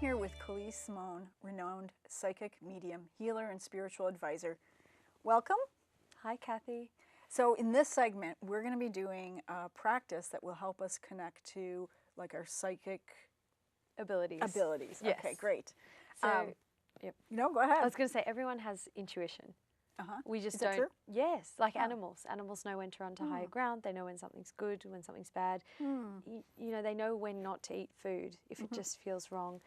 here with Calise Simone, renowned psychic, medium, healer, and spiritual advisor. Welcome. Hi, Kathy. So in this segment, we're going to be doing a practice that will help us connect to like our psychic Abilities. Yes. Okay, great. So, yep. No, go ahead. I was going to say, everyone has intuition. We just Is don't. that true? Yes, like animals. Animals know when to run to higher ground. They know when something's good, when something's bad. You know, they know when not to eat food if it just feels wrong.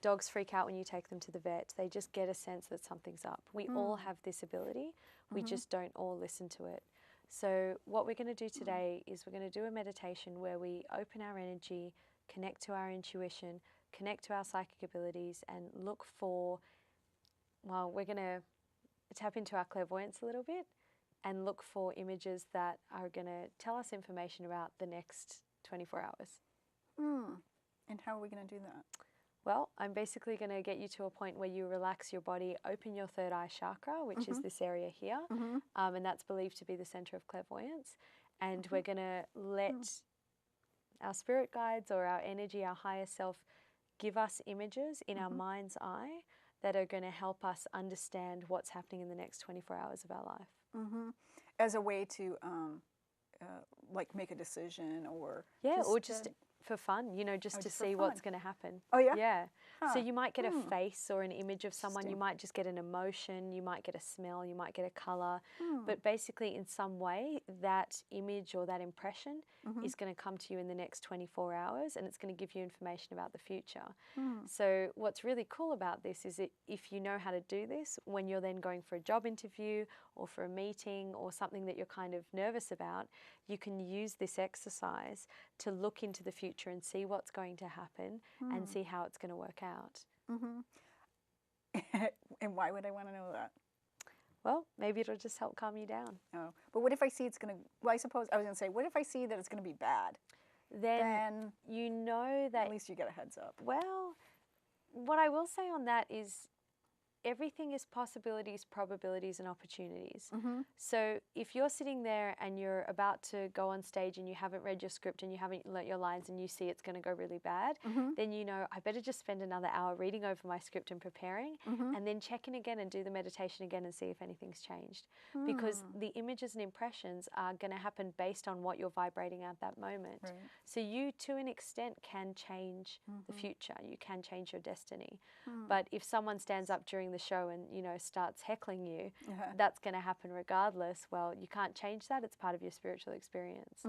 Dogs freak out when you take them to the vet. They just get a sense that something's up. We all have this ability. We just don't all listen to it. So what we're going to do today is we're going to do a meditation where we open our energy, connect to our intuition, connect to our psychic abilities, and look for, well, we're going to tap into our clairvoyance a little bit and look for images that are going to tell us information about the next 24 hours. And how are we going to do that? Well, I'm basically going to get you to a point where you relax your body, open your third eye chakra, which is this area here, and that's believed to be the center of clairvoyance. And we're going to let our spirit guides or our energy, our higher self, give us images in our mind's eye that are going to help us understand what's happening in the next 24 hours of our life. As a way to like make a decision or just for fun, you know, just to see what's going to happen. Oh, yeah? Yeah. So you might get a face or an image of someone, you might just get an emotion, you might get a smell, you might get a color, but basically in some way that image or that impression is going to come to you in the next 24 hours and it's going to give you information about the future. So what's really cool about this is that if you know how to do this, when you're then going for a job interview or for a meeting or something that you're kind of nervous about, you can use this exercise to look into the future and see what's going to happen and see how it's going to work out. And why would I want to know that? Well, maybe it'll just help calm you down. Oh, but what if I see it's going to, well, I suppose, I was going to say, what if I see that it's going to be bad? Then you know that... At least you get a heads up. Well, what I will say on that is everything is possibilities, probabilities, and opportunities. So if you're sitting there and you're about to go on stage and you haven't read your script and you haven't learnt your lines and you see it's going to go really bad, then you know, I better just spend another hour reading over my script and preparing and then check in again and do the meditation again and see if anything's changed. Because the images and impressions are going to happen based on what you're vibrating at that moment. So you, to an extent, can change the future. You can change your destiny. But if someone stands up during the show and, you know, starts heckling you, that's going to happen regardless. Well, you can't change that. It's part of your spiritual experience.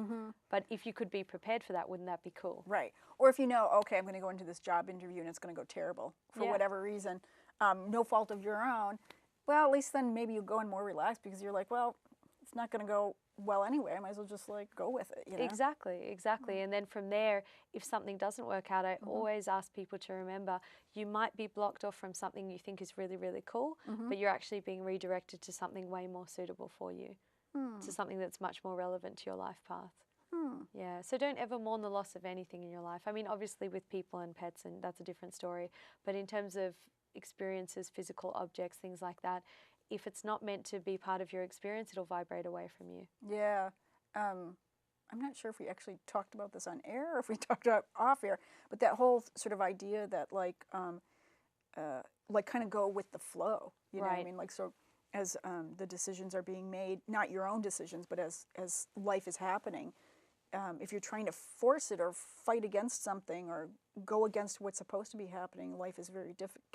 But if you could be prepared for that, wouldn't that be cool? Right. Or if you know, okay, I'm going to go into this job interview and it's going to go terrible for whatever reason, no fault of your own, well, at least then maybe you go in more relaxed because you're like, well, it's not going to go well anyway. I might as well just like go with it. You know? Exactly. And then from there, if something doesn't work out, I always ask people to remember you might be blocked off from something you think is really, really cool, but you're actually being redirected to something way more suitable for you, to something that's much more relevant to your life path. Yeah, so don't ever mourn the loss of anything in your life. I mean, obviously with people and pets, and that's a different story, but in terms of experiences, physical objects, things like that, if it's not meant to be part of your experience, it'll vibrate away from you. Yeah. I'm not sure if we actually talked about this on air or if we talked about off air, but that whole sort of idea that like kind of go with the flow, you know what I mean? Like, so as the decisions are being made, not your own decisions, but as life is happening, if you're trying to force it or fight against something or go against what's supposed to be happening, life is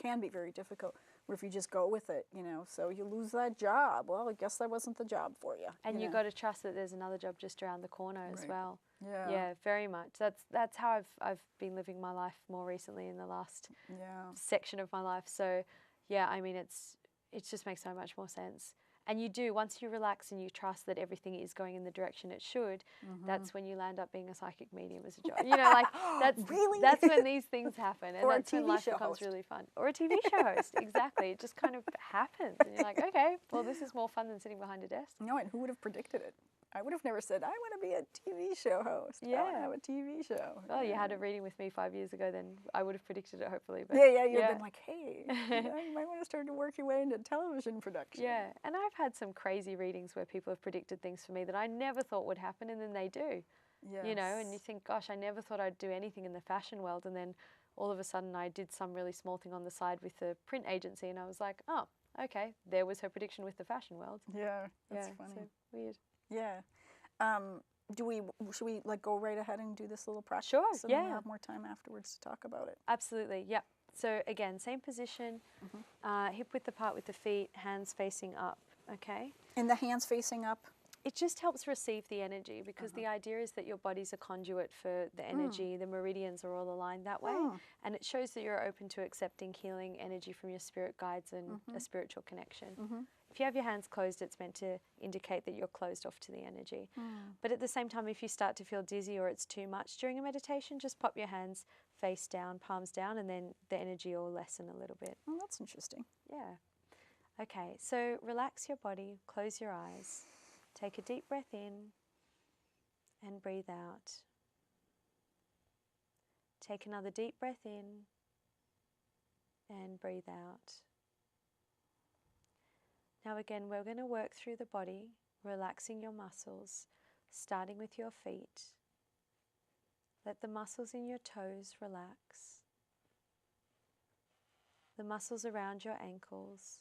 can be very difficult. Or if you just go with it, you know, so you lose that job. Well, I guess that wasn't the job for you. And you got to trust that there's another job just around the corner as well. Yeah, very much. That's how I've been living my life more recently in the last section of my life. So yeah, I mean, it just makes so much more sense. And you do, once you relax and you trust that everything is going in the direction it should, that's when you land up being a psychic medium as a job. You know, like that's when these things happen. And or that's when life becomes really fun. Or a TV show host, exactly. It just kind of happens. And you're like, okay, well, this is more fun than sitting behind a desk. No, and who would have predicted it? I would have never said, I want to be a TV show host. Yeah. I want to have a TV show. Well, you had a reading with me 5 years ago, then I would have predicted it, hopefully. But you'd have been like, hey, you might want to start to work your way into television production. Yeah, and I've had some crazy readings where people have predicted things for me that I never thought would happen, and then they do. Yes. You know, and you think, gosh, I never thought I'd do anything in the fashion world, and then all of a sudden I did some really small thing on the side with the print agency, and I was like, oh, okay, there was her prediction with the fashion world. Yeah, that's funny. So weird. Yeah. Should we like go right ahead and do this little practice? Sure, So then yeah. we'll have more time afterwards to talk about it. Absolutely, yep. So again, same position, hip width apart with the feet, hands facing up, okay? And the hands facing up? It just helps receive the energy, because the idea is that your body's a conduit for the energy. The meridians are all aligned that way. And it shows that you're open to accepting healing energy from your spirit guides and a spiritual connection. If you have your hands closed, it's meant to indicate that you're closed off to the energy. But at the same time, if you start to feel dizzy or it's too much during a meditation, just pop your hands face down, palms down, and then the energy will lessen a little bit. Oh, that's interesting. Yeah. Okay, so relax your body, close your eyes. Take a deep breath in and breathe out. Take another deep breath in and breathe out. Now again, we're going to work through the body, relaxing your muscles, starting with your feet. Let the muscles in your toes relax. The muscles around your ankles.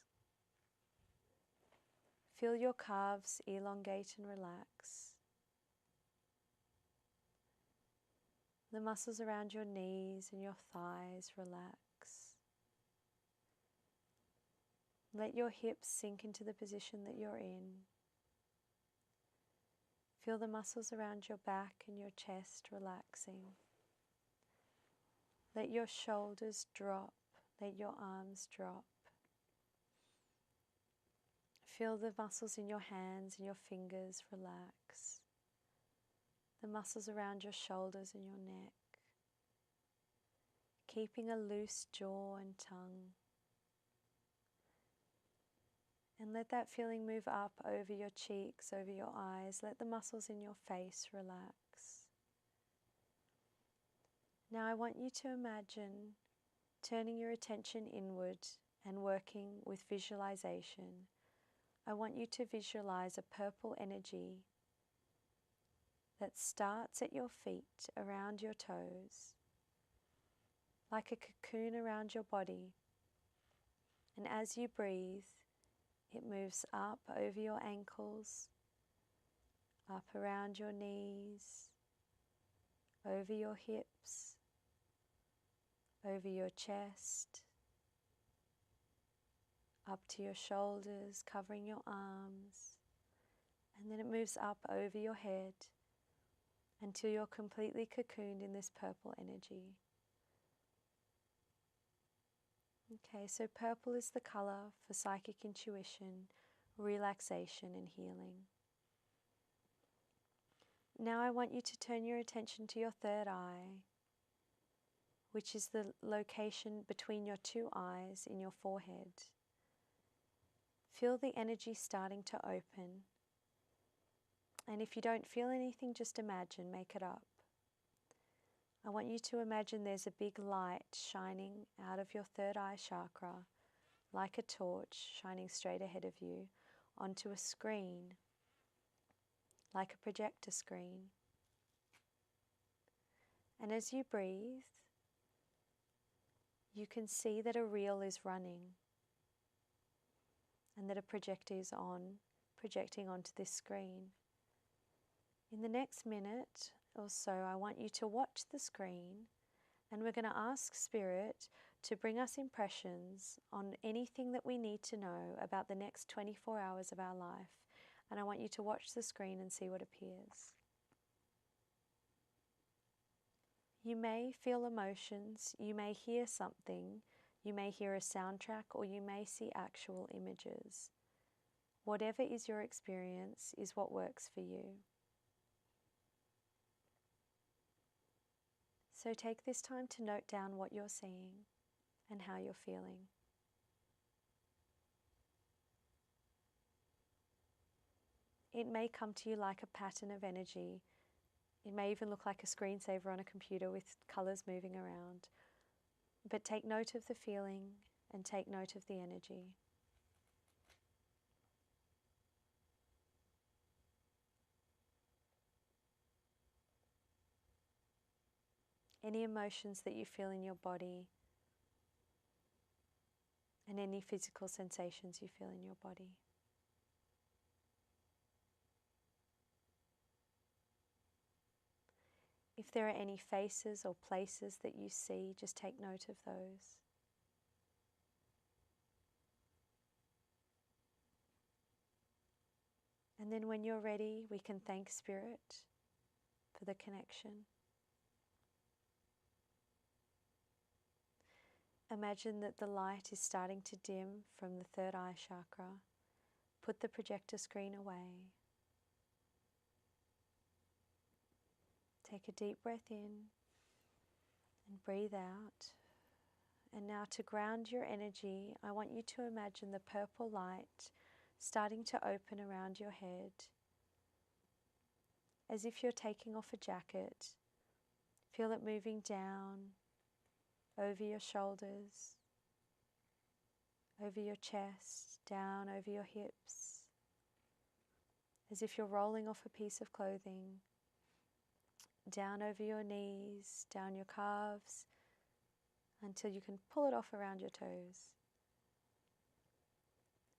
Feel your calves elongate and relax. The muscles around your knees and your thighs relax. Let your hips sink into the position that you're in. Feel the muscles around your back and your chest relaxing. Let your shoulders drop. Let your arms drop. Feel the muscles in your hands and your fingers relax. The muscles around your shoulders and your neck. Keeping a loose jaw and tongue. And let that feeling move up over your cheeks, over your eyes. Let the muscles in your face relax. Now I want you to imagine turning your attention inward and working with visualization. I want you to visualize a purple energy that starts at your feet, around your toes, like a cocoon around your body. And as you breathe, it moves up over your ankles, up around your knees, over your hips, over your chest, up to your shoulders, covering your arms, and then it moves up over your head until you're completely cocooned in this purple energy. Okay, so purple is the color for psychic intuition, relaxation, and healing. Now I want you to turn your attention to your third eye, which is the location between your two eyes in your forehead. Feel the energy starting to open. And if you don't feel anything, just imagine, make it up. I want you to imagine there's a big light shining out of your third eye chakra, like a torch shining straight ahead of you, onto a screen, like a projector screen. And as you breathe, you can see that a reel is running and that a projector is on, projecting onto this screen. In the next minute or so, I want you to watch the screen, and we're going to ask Spirit to bring us impressions on anything that we need to know about the next 24 hours of our life. And I want you to watch the screen and see what appears. You may feel emotions, you may hear something, you may hear a soundtrack, or you may see actual images. Whatever is your experience is what works for you. So take this time to note down what you're seeing and how you're feeling. It may come to you like a pattern of energy. It may even look like a screensaver on a computer with colours moving around. But take note of the feeling and take note of the energy. any emotions that you feel in your body, and any physical sensations you feel in your body. If there are any faces or places that you see, just take note of those. And then when you're ready, we can thank Spirit for the connection. Imagine that the light is starting to dim from the third eye chakra. Put the projector screen away. Take a deep breath in and breathe out. And now, to ground your energy, I want you to imagine the purple light starting to open around your head, as if you're taking off a jacket. Feel it moving down over your shoulders, over your chest, down over your hips, as if you're rolling off a piece of clothing, down over your knees, down your calves, until you can pull it off around your toes.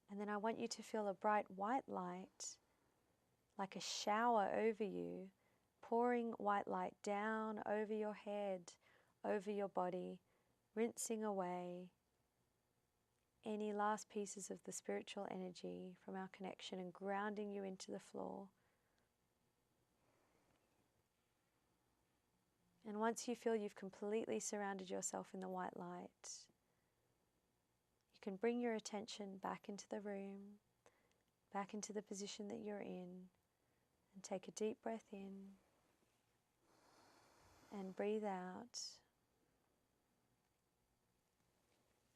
And then I want you to feel a bright white light, like a shower over you, pouring white light down over your head, over your body, rinsing away any last pieces of the spiritual energy from our connection and grounding you into the floor. And once you feel you've completely surrounded yourself in the white light, you can bring your attention back into the room, back into the position that you're in, and take a deep breath in and breathe out.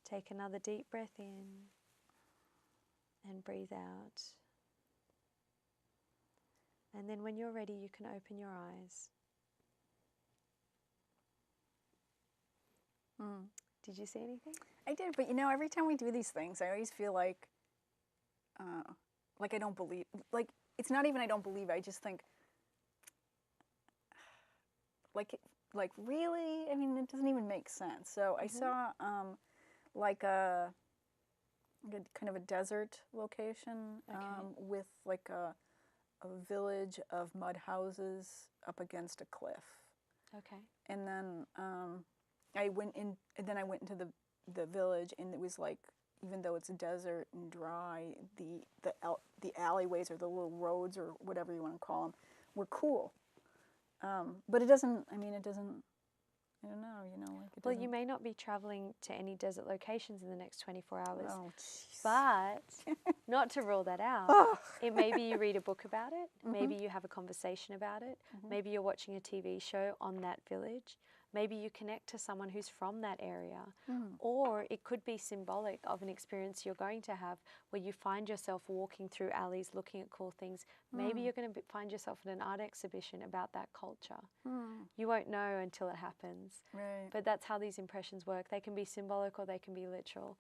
Take another deep breath in and breathe out. And then when you're ready, you can open your eyes. Did you see anything? I did, but you know, every time we do these things, I always feel like I don't believe, like, it's not even I don't believe, I just think, like really? I mean, it doesn't even make sense. So I saw like a kind of a desert location with like a village of mud houses up against a cliff. Okay. And then I went into the village, and it was like, even though it's a desert and dry, the alleyways or the little roads or whatever you want to call them were cool. But it doesn't. I mean, it doesn't. I don't know. You know, like it. Well, doesn't... you may not be traveling to any desert locations in the next 24 hours. Oh, jeez. But not to rule that out. It may be you read a book about it. Maybe you have a conversation about it. Maybe you're watching a TV show on that village. Maybe you connect to someone who's from that area. Or it could be symbolic of an experience you're going to have where you find yourself walking through alleys looking at cool things. Maybe you're going to find yourself in an art exhibition about that culture. You won't know until it happens. Right. But that's how these impressions work. They can be symbolic or they can be literal.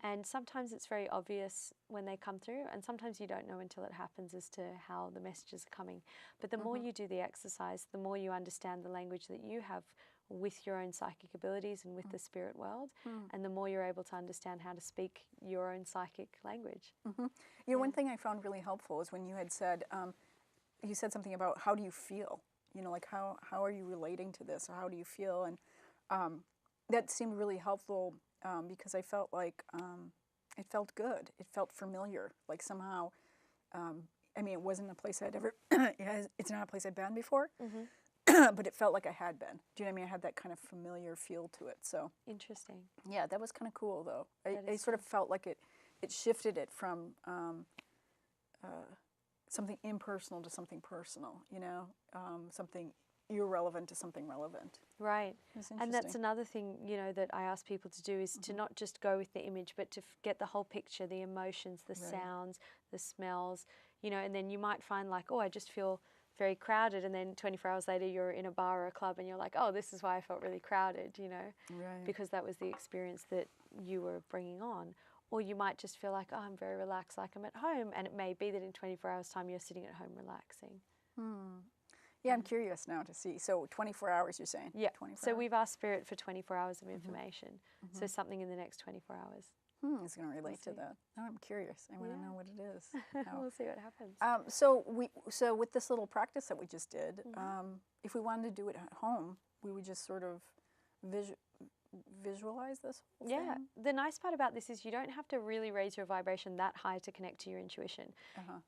And sometimes it's very obvious when they come through, and sometimes you don't know until it happens as to how the messages are coming. But the more you do the exercise, the more you understand the language that you have with your own psychic abilities and with the spirit world, and the more you're able to understand how to speak your own psychic language. You know, one thing I found really helpful is when you had said, you said something about how do you feel? You know, like how are you relating to this, or how do you feel? And that seemed really helpful because I felt like it felt good. It felt familiar. Like somehow, I mean, it wasn't a place I'd ever. It's not a place I'd been before. But it felt like I had been. Do you know what I mean? I had that kind of familiar feel to it. So interesting. Yeah, that was kind of cool, though. I sort cool. of felt like it shifted it from something impersonal to something personal. You know, something irrelevant to something relevant. Right. And that's interesting. another thing, you know, that I ask people to do is to not just go with the image, but to get the whole picture, the emotions, the sounds, the smells. You know, and then you might find like, oh, I just feel very crowded, and then 24 hours later you're in a bar or a club and you're like, oh, this is why I felt really crowded, you know, because that was the experience that you were bringing on. Or you might just feel like, oh, I'm very relaxed, like I'm at home, and it may be that in 24 hours time you're sitting at home relaxing. Yeah, I'm curious now to see. So 24 hours, you're saying? Yeah. 24 So hours? we've asked Spirit for 24 hours of information. So something in the next 24 hours. It's going to relate to that. Oh, I'm curious. I want to know what it is. We'll see what happens. So with this little practice that we just did, if we wanted to do it at home, we would just sort of visualize this whole thing? The nice part about this is you don't have to really raise your vibration that high to connect to your intuition.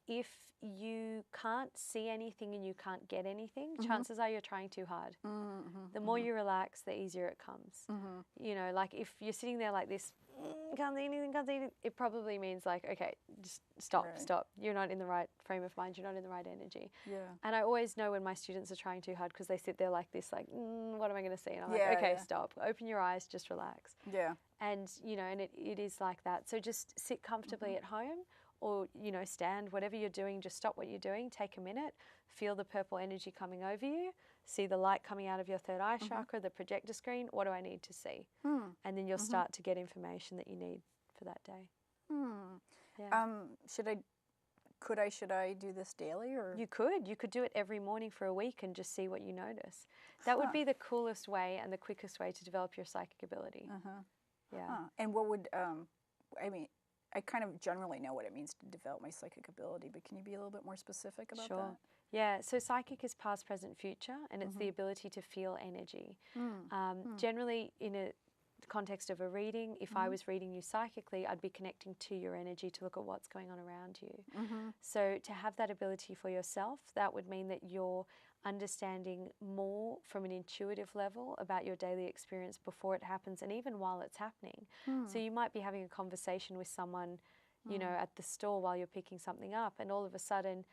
If you can't see anything and you can't get anything, chances are you're trying too hard. The more you relax, the easier it comes. You know, like if you're sitting there like this, can't see anything, it probably means like, okay, just stop. You're not in the right frame of mind, you're not in the right energy. And I always know when my students are trying too hard because they sit there like this, like, what am I going to see? And I'm like, okay, stop, open your eyes, just relax. And, you know, and it is like that. So just sit comfortably at home or, you know, stand, whatever you're doing, just stop what you're doing, take a minute, feel the purple energy coming over you, see the light coming out of your third eye chakra, the projector screen, what do I need to see? And then you'll start to get information that you need for that day. Should I do this daily? Or you could do it every morning for a week and just see what you notice. That would be the coolest way and the quickest way to develop your psychic ability. And what would I mean, I kind of generally know what it means to develop my psychic ability, but can you be a little bit more specific about that? Yeah, so psychic is past, present, future, and it's the ability to feel energy. Generally, in a context of a reading, if I was reading you psychically, I'd be connecting to your energy to look at what's going on around you. So to have that ability for yourself, that would mean that you're understanding more from an intuitive level about your daily experience before it happens and even while it's happening. So you might be having a conversation with someone, you know, at the store while you're picking something up, and all of a sudden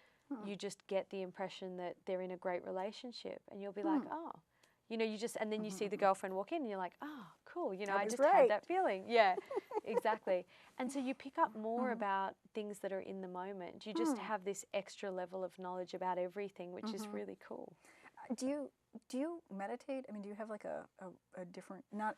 you just get the impression that they're in a great relationship, and you'll be like, oh, you know, you just, and then you see the girlfriend walk in and you're like, oh, cool, you know, I just had that feeling. Yeah, exactly. And so you pick up more about things that are in the moment. You just have this extra level of knowledge about everything, which is really cool. Do you meditate? I mean, do you have like a different, not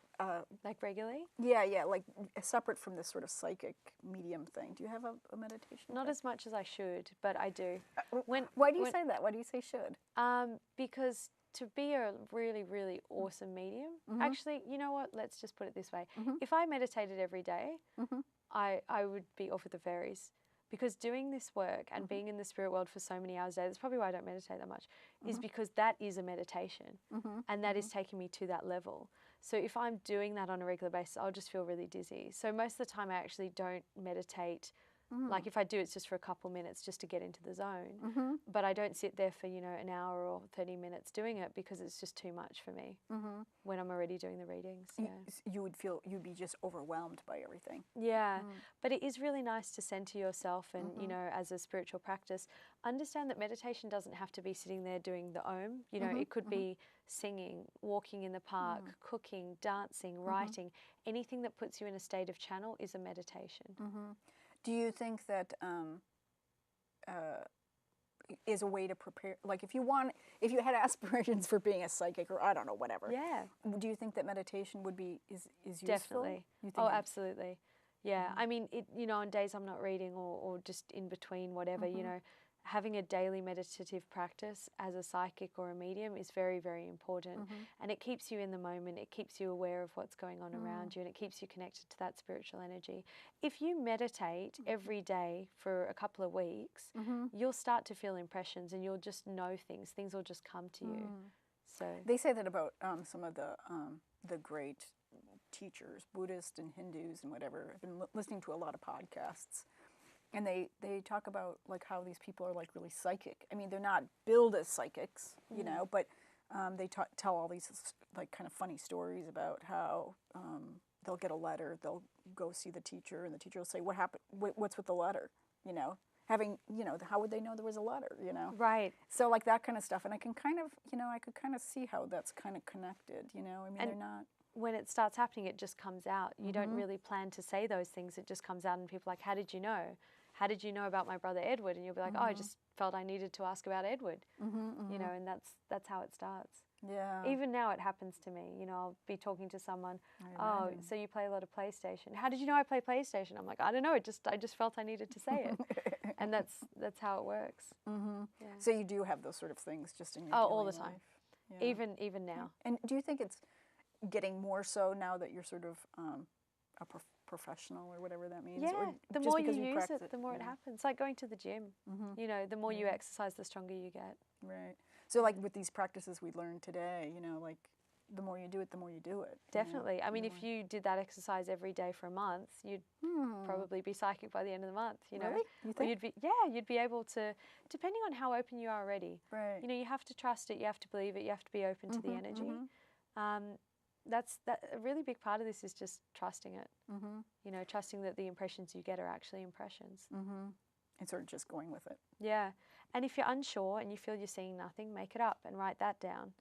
like regularly? Yeah, like separate from this sort of psychic medium thing. Do you have a meditation? Not as much as I should, but I do. Why do you say that? Why do you say should? Because to be a really, really awesome medium, actually, you know what? Let's just put it this way. If I meditated every day, I would be off with the fairies. Because doing this work and being in the spirit world for so many hours a day, that's probably why I don't meditate that much, is because that is a meditation. And that is taking me to that level. So if I'm doing that on a regular basis, I'll just feel really dizzy. So most of the time I actually don't meditate. Like if I do, it's just for a couple minutes just to get into the zone. But I don't sit there for, you know, an hour or 30 minutes doing it because it's just too much for me when I'm already doing the readings. You'd be just overwhelmed by everything. Yeah, but it is really nice to center yourself and, you know, as a spiritual practice, understand that meditation doesn't have to be sitting there doing the Om. You know, it could be singing, walking in the park, cooking, dancing, writing. Anything that puts you in a state of channel is a meditation. Do you think that is a way to prepare? Like, if you had aspirations for being a psychic, or I don't know, whatever. Do you think that meditation would be is useful? Definitely. Absolutely. Yeah. I mean, you know, on days I'm not reading or just in between, whatever, you know, having a daily meditative practice as a psychic or a medium is very, very important. And it keeps you in the moment. It keeps you aware of what's going on around you, and it keeps you connected to that spiritual energy. If you meditate every day for a couple of weeks, you'll start to feel impressions and you'll just know things. Things will just come to you. So they say that about some of the great teachers, Buddhists and Hindus and whatever. I've been listening to a lot of podcasts. And they talk about like how these people are like really psychic. I mean, they're not billed as psychics, you know, but they tell all these like kind of funny stories about how they'll get a letter, they'll go see the teacher, and the teacher will say, "What happened? What's with the letter?" You know, how would they know there was a letter? You know, right. So like that kind of stuff, and I can kind of, you know, I could kind of see how that's kind of connected. You know, I mean, they're not. When it starts happening, it just comes out. You don't really plan to say those things. It just comes out, and people are like, "How did you know?" how did you know about my brother Edward? And you'll be like, oh, I just felt I needed to ask about Edward, you know, and that's how it starts. Yeah. Even now it happens to me. You know, I'll be talking to someone, oh, so you play a lot of PlayStation. How did you know I play PlayStation? I'm like, I don't know. I just felt I needed to say it. And that's how it works. Yeah. So you do have those sort of things just in your all the daily time. life. Yeah. Even now. And do you think it's getting more so now that you're sort of a professional or whatever that means? Yeah, or the just more you because use practice it, the more it happens. It's like going to the gym. You know, the more you exercise, the stronger you get. Right. So like with these practices we learned today, you know, like the more you do it, the more you do it. Definitely. I mean, if you did that exercise every day for a month, you'd probably be psychic by the end of the month, you know. Really? You think? Or you'd be able to, depending on how open you are already. Right. You know, you have to trust it, you have to believe it, you have to be open to the energy. That's a really big part of this is just trusting it. You know, trusting that the impressions you get are actually impressions. And sort of just going with it. Yeah. And if you're unsure and you feel you're seeing nothing, make it up and write that down.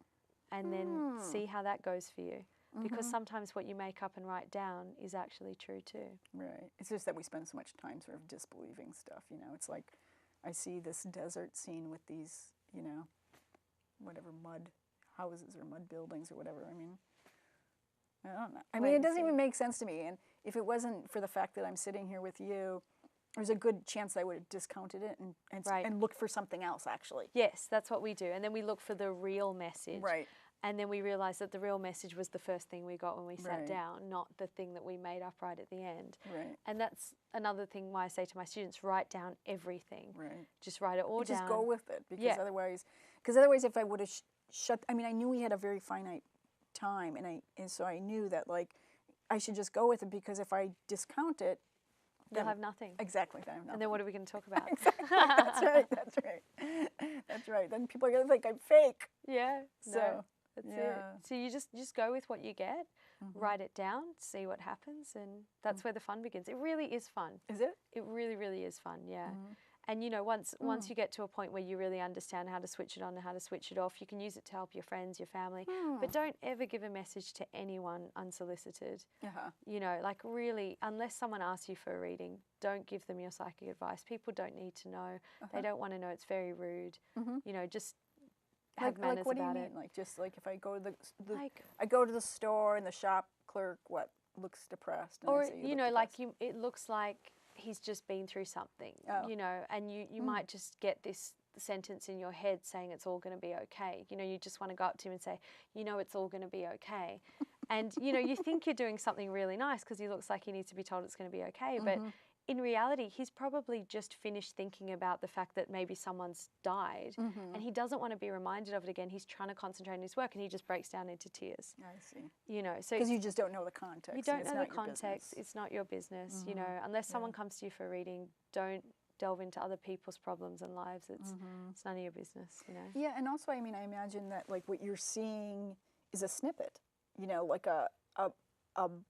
And then see how that goes for you. Because sometimes what you make up and write down is actually true too. Right. It's just that we spend so much time sort of disbelieving stuff, you know. It's like I see this desert scene with these, you know, whatever mud houses or mud buildings or whatever. I mean, I don't know. I mean, it doesn't even make sense to me. And if it wasn't for the fact that I'm sitting here with you, there's a good chance I would have discounted it and looked for something else, actually. Yes, that's what we do. And then we look for the real message. Right. And then we realize that the real message was the first thing we got when we sat down, not the thing that we made up right at the end. Right. And that's another thing why I say to my students, write down everything. Right. Just write it all down. Just go with it. Because Yeah. otherwise if I would have shut, I mean, I knew we had a very finite time, and so I knew that, like, I should just go with it, because if I discount it, You'll have nothing. Exactly. Then I have nothing. And then what are we going to talk about? Exactly. That's right. That's right. That's right. Then people are going to think I'm fake. Yeah. So that's it. So you just go with what you get, write it down, see what happens, and that's where the fun begins. It really is fun. Is it? It really, really is fun. Yeah. And you know, once you get to a point where you really understand how to switch it on and how to switch it off, you can use it to help your friends, your family. But don't ever give a message to anyone unsolicited. You know, like, really, unless someone asks you for a reading, don't give them your psychic advice. People don't need to know. They don't want to know. It's very rude. You know, just have manners like, what about do you it. mean? Like, just like if I go to I go to the store and the shop clerk looks depressed, and or I say, you know, like, it looks like he's just been through something, you know, and you might just get this sentence in your head saying it's all going to be okay. You know, you just want to go up to him and say, you know, it's all going to be okay. And, you know, you think you're doing something really nice because he looks like he needs to be told it's going to be okay. But in reality, he's probably just finished thinking about the fact that maybe someone's died and he doesn't want to be reminded of it again. He's trying to concentrate on his work and he just breaks down into tears. I see. You know, so because you just don't know the context. You don't know the context. It's not your business. You know, unless someone comes to you for a reading, don't delve into other people's problems and lives. It's none of your business, you know. Yeah, and also, I mean, I imagine that, like, what you're seeing is a snippet, you know, like a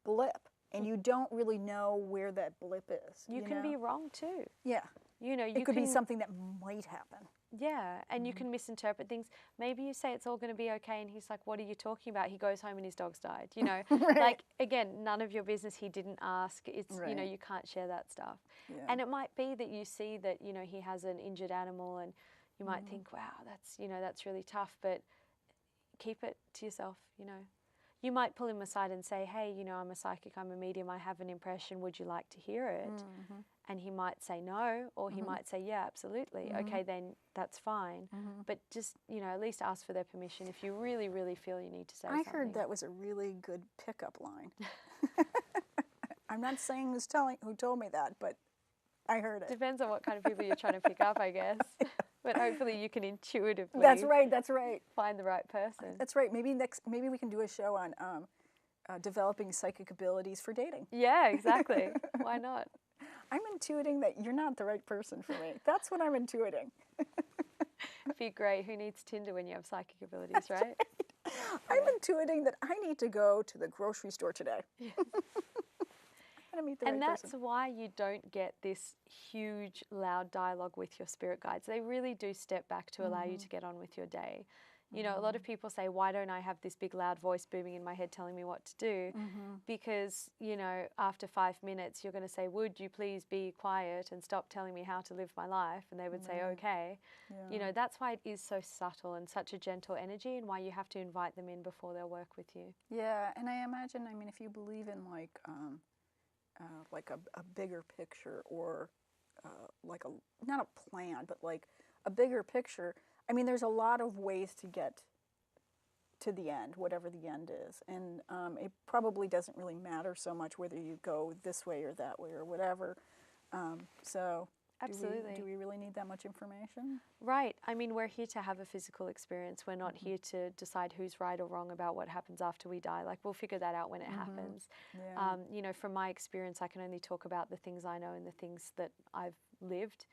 blip. And you don't really know where that blip is. You can be wrong too. Yeah. You know, it could be something that might happen. Yeah, and you can misinterpret things. Maybe you say it's all going to be okay, and he's like, what are you talking about? He goes home and his dog's died, you know. Like, again, none of your business. He didn't ask. It's, you know, you can't share that stuff. Yeah. And it might be that you see that, you know, he has an injured animal, and you might think, wow, that's, you know, that's really tough, but keep it to yourself, you know. You might pull him aside and say, hey, you know, I'm a psychic, I'm a medium, I have an impression, would you like to hear it? And he might say no, or he might say, yeah, absolutely. Okay, then that's fine. But just, you know, at least ask for their permission if you really, really feel you need to say something. I heard that was a really good pickup line. I'm not saying who told me that, but I heard it. Depends on what kind of people you're trying to pick up, I guess. But hopefully you can intuitively That's right. Find the right person. That's right. Maybe we can do a show on developing psychic abilities for dating. Yeah, exactly. Why not? I'm intuiting that you're not the right person for me. That's what I'm intuiting. Be great. Who needs Tinder when you have psychic abilities, right? I'm intuiting that I need to go to the grocery store today. And that's why you don't get this huge, loud dialogue with your spirit guides. They really do step back to allow you to get on with your day. You know, a lot of people say, why don't I have this big loud voice booming in my head telling me what to do? Because, you know, after 5 minutes, you're going to say, would you please be quiet and stop telling me how to live my life? And they would say, okay. You know, that's why it is so subtle and such a gentle energy, and why you have to invite them in before they'll work with you. Yeah, and I imagine, I mean, if you believe in like a bigger picture, or like not a plan, but like a bigger picture, I mean, there's a lot of ways to get to the end, whatever the end is. And it probably doesn't really matter so much whether you go this way or that way or whatever. So Absolutely. Do we really need that much information? Right. I mean, we're here to have a physical experience. We're not here to decide who's right or wrong about what happens after we die. Like, we'll figure that out when it happens. Yeah. You know, from my experience, I can only talk about the things I know and the things that I've lived.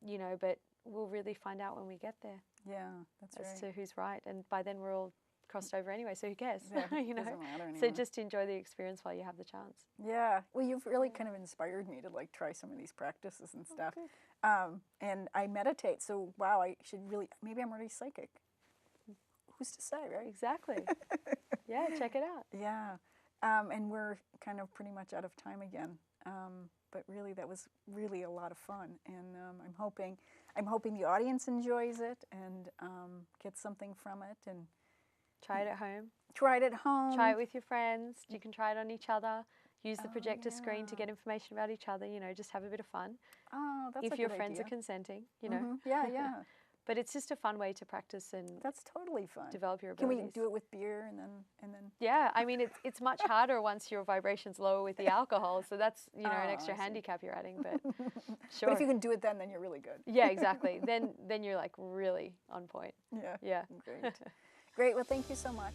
You know, but we'll really find out when we get there. Yeah, that's right. As to who's right. And by then we're all crossed over anyway, so who cares? Yeah, you know? doesn't matter anymore. So just enjoy the experience while you have the chance. Yeah. Well, you've really kind of inspired me to like try some of these practices and stuff. And I meditate, so wow, I should really, maybe I'm already psychic. Who's to say, right? Exactly. Yeah, check it out. Yeah. And we're kind of pretty much out of time again. But really, that was really a lot of fun, and I'm hoping the audience enjoys it and gets something from it. And try it at home. Try it at home. Try it with your friends. You can try it on each other. Use the projector screen to get information about each other. You know, just have a bit of fun. Oh, that's a if good your friends idea. are consenting, you know. Yeah, yeah. But it's just a fun way to practice and that's totally fun. Develop your Can abilities. we do it with beer and then? Yeah, I mean it's much harder once your vibration's lower with the alcohol. So that's an extra handicap you're adding. But sure. But if you can do it then you're really good. Yeah, exactly. Then you're like really on point. Yeah. Yeah. Great. Great. Well, thank you so much.